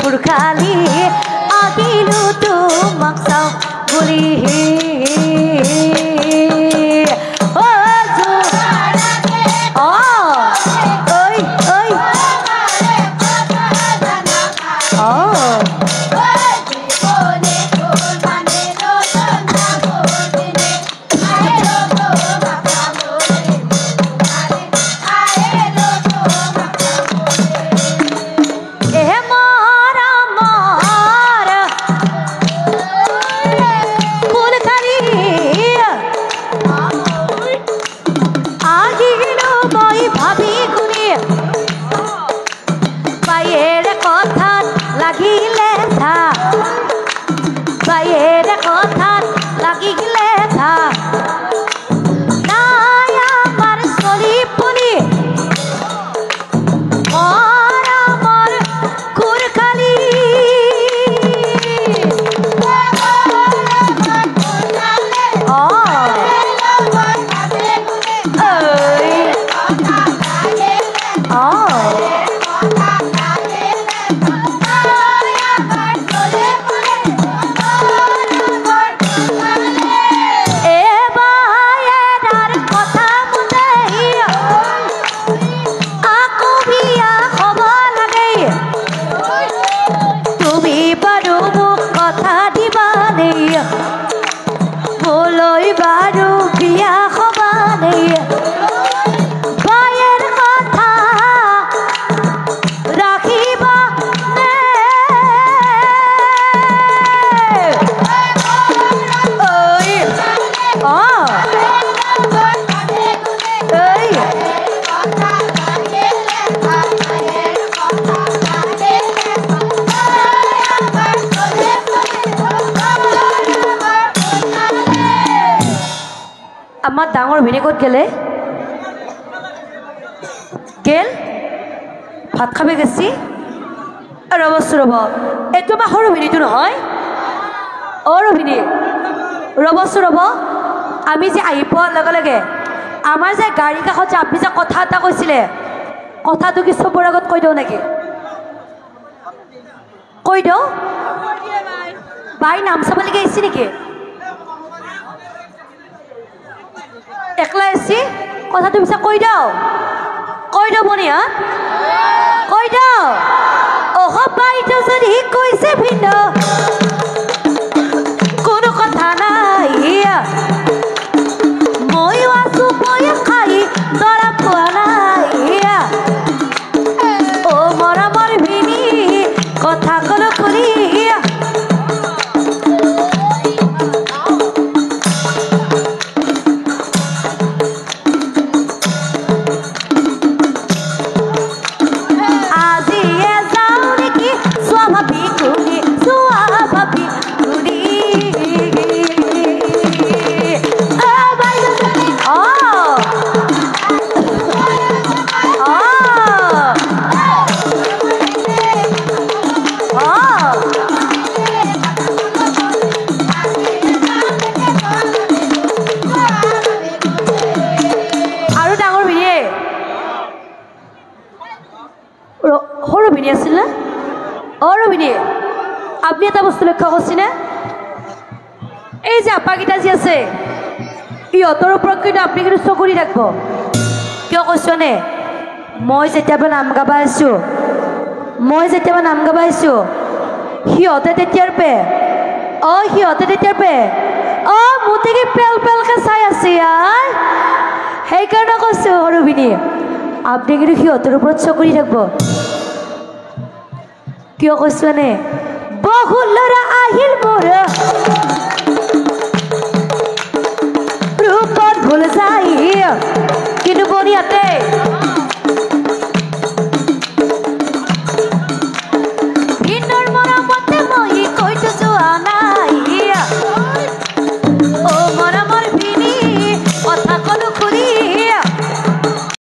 পুৰখালি আগিলো তোমাক চাও বুলি আমাৰ ডাঙৰ ভিনে ক'ত গেলে গেল ভাত খাবে গেছি ৰবচোন ৰব এইটো আমাৰ সৰু ভিনিটো নহয় ৰভিনী ৰবচোন ৰব আমি যে আহি পোৱাৰ লগে লগে আমাৰ যে গাড়ী কাষত যে আপুনি যে কথা এটা কৈছিলে কথাটো কি চবৰ আগত কৈ দিওঁ নেকি কৈ দিওঁ বাই নাম চাবলৈকে আহিছে নেকি একলা আসছি কথাটো পিছে কৈ দিওঁ মনি হা কৈ দিওঁ অহ বাইদেউ যদি কৈছে ভিন্ন কোনো কথা নাই ময়ো আছো বয়স খাই দৰা পোৱা নাই অ মৰমৰ ভিনি কথা কলো কৰি আপনি এটা বস্তু লক্ষ্য কৰছেনে এই যে আপাকেইটা যে আছে ইহঁতৰ ওপৰত কিন্তু আপুনি কিন্তু চকু দি থাকিব কিয় কৈছনে মই যেতিয়াবা নাম গাবা আছো সিহঁতে তেতিয়াৰ পে মোৰ দেখি পেল পেলকে চাই আছে সেইকাৰণে কৈছো সৰুভিনী আপুনি কিন্তু সিহঁতৰ ওপৰত চকু দি থাকিব কিয় কৈছনে বহু ল'ৰা আহিল মোৰ